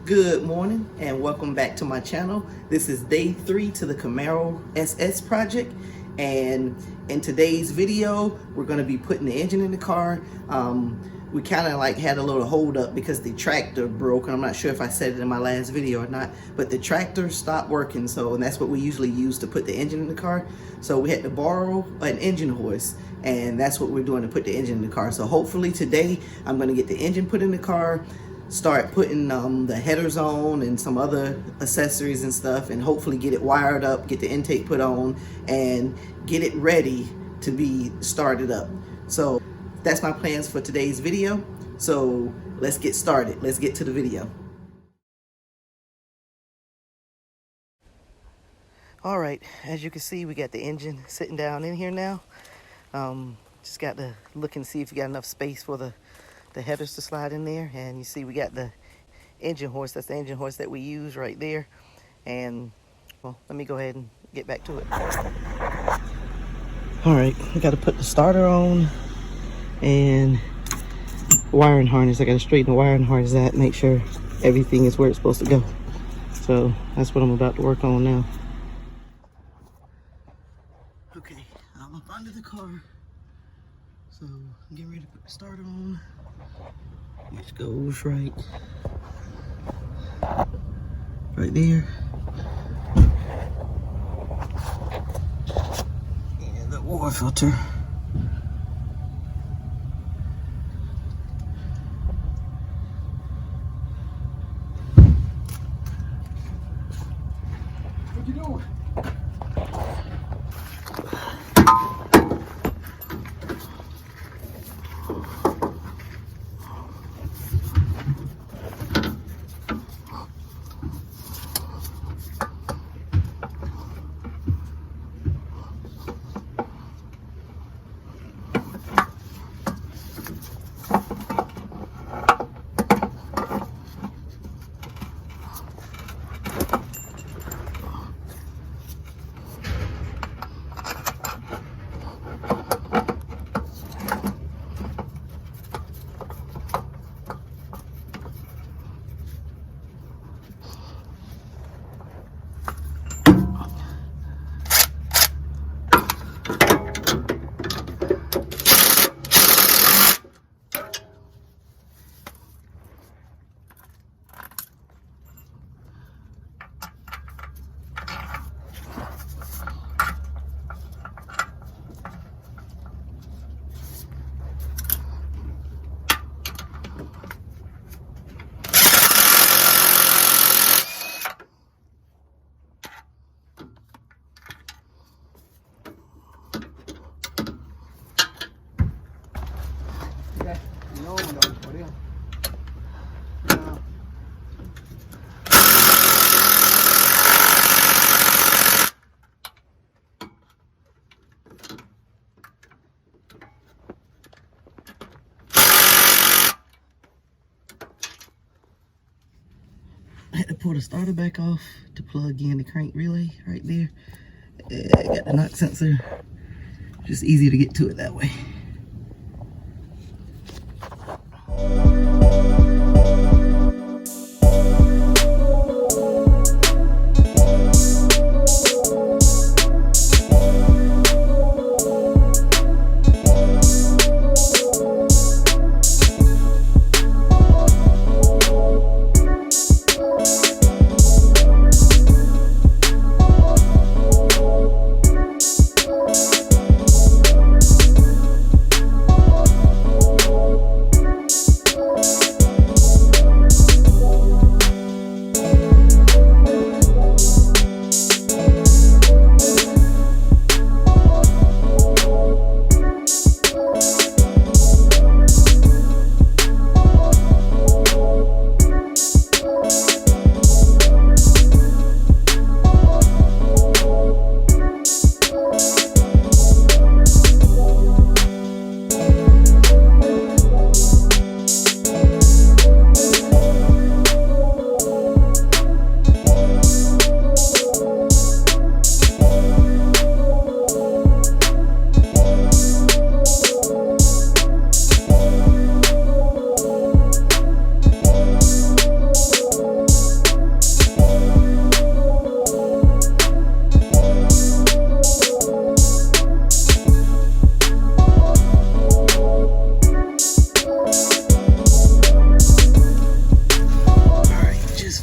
Good morning and welcome back to my channel. This is day 3 to the Camaro SS project, and in today's video we're going to be putting the engine in the car. We kind of like had a little hold up because the tractor broke, and I'm not sure if I said it in my last video or not, but the tractor stopped working, and that's what we usually use to put the engine in the car. So we had to borrow an engine horse, and that's what we're doing to put the engine in the car. So hopefully today I'm going to get the engine put in the car, start putting the headers on and some other accessories and stuff, and hopefully get it wired up, get the intake put on, and get it ready to be started up. So that's my plans for today's video. So let's get started. Let's get to the video. All right, as you can see, we got the engine sitting down in here now. Just got to look and see if you got enough space for the headers to slide in there. And you see we got the engine horse. That's the engine horse that we use right there. And well, let me go ahead and get back to it. All right, I got to put the starter on and wiring harness. I got to straighten the wiring harness out, make sure everything is where it's supposed to go. So that's what I'm about to work on now. Okay, I'm up under the car, so I'm getting ready to put the starter on, which goes right there. And the water filter. What you doing? No, por Dios. I had to pull the starter back off to plug in the crank relay right there. I got the knock sensor. Just easy to get to it that way.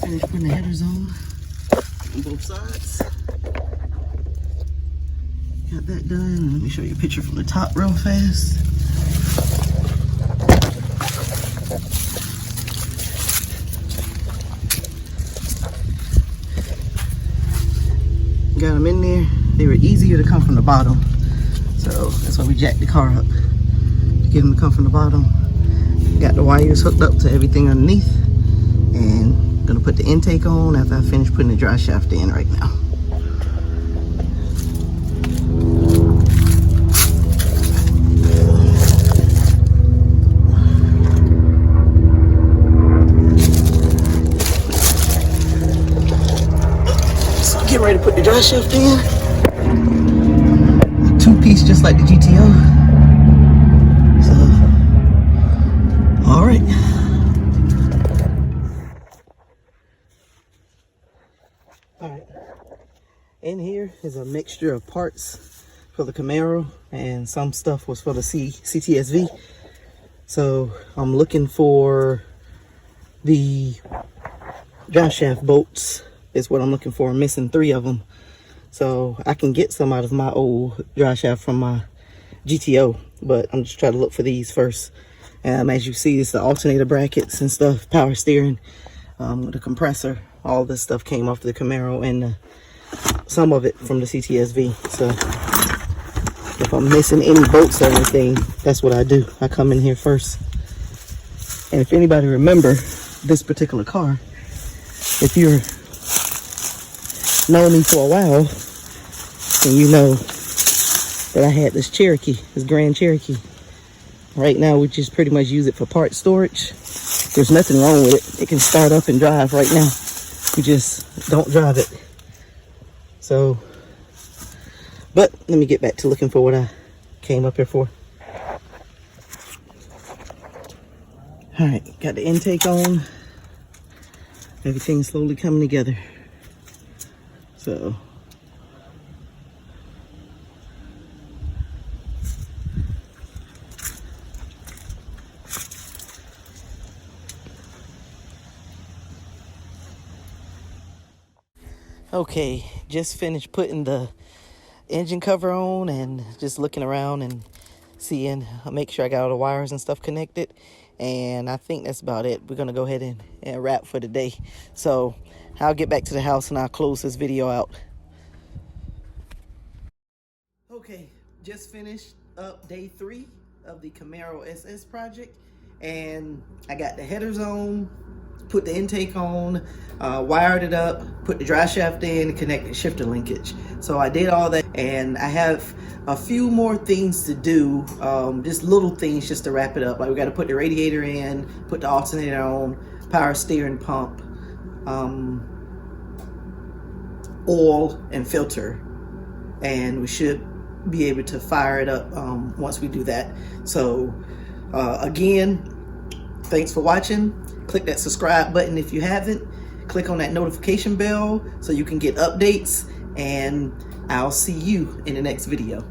Finish putting the headers on both sides. Got that done. Let me show you a picture from the top real fast. Got them in there. They were easier to come from the bottom, so that's why we jacked the car up to get them to come from the bottom. Got the wires hooked up to everything underneath, and I'm gonna put the intake on after I finish putting the dry shaft in right now. So get ready to put the dry shaft in. A two-piece just like the GTO. So, all right. All right. In here is a mixture of parts for the Camaro, and some stuff was for the CTSV. So I'm looking for the drive shaft bolts is what I'm looking for. I'm missing 3 of them. So I can get some out of my old drive shaft from my GTO, but I'm just trying to look for these first. As you see, it's the alternator brackets and stuff, power steering, the compressor. All this stuff came off the Camaro, and some of it from the CTSV. So if I'm missing any bolts or anything, that's what I do. I come in here first. And if anybody remember this particular car, if you're known me for a while, and you know that I had this Cherokee, this Grand Cherokee. Right now we just pretty much use it for part storage. There's nothing wrong with it. It can start up and drive right now. We just don't drive it. So, but let me get back to looking for what I came up here for. All right, got the intake on. Everything's slowly coming together. So, okay, just finished putting the engine cover on and just looking around and seeing, make sure I got all the wires and stuff connected. And I think that's about it. We're gonna go ahead and wrap for the day. So I'll get back to the house and I'll close this video out. Okay, just finished up day 3 of the Camaro SS project, and I got the headers on, put the intake on, wired it up, put the drive shaft in, and connected shifter linkage. So I did all that, and I have a few more things to do, just little things just to wrap it up. Like we got to put the radiator in, put the alternator on, power steering pump, oil and filter, and we should be able to fire it up once we do that. So again, thanks for watching. Click that subscribe button if you haven't. Click on that notification bell so you can get updates, and I'll see you in the next video.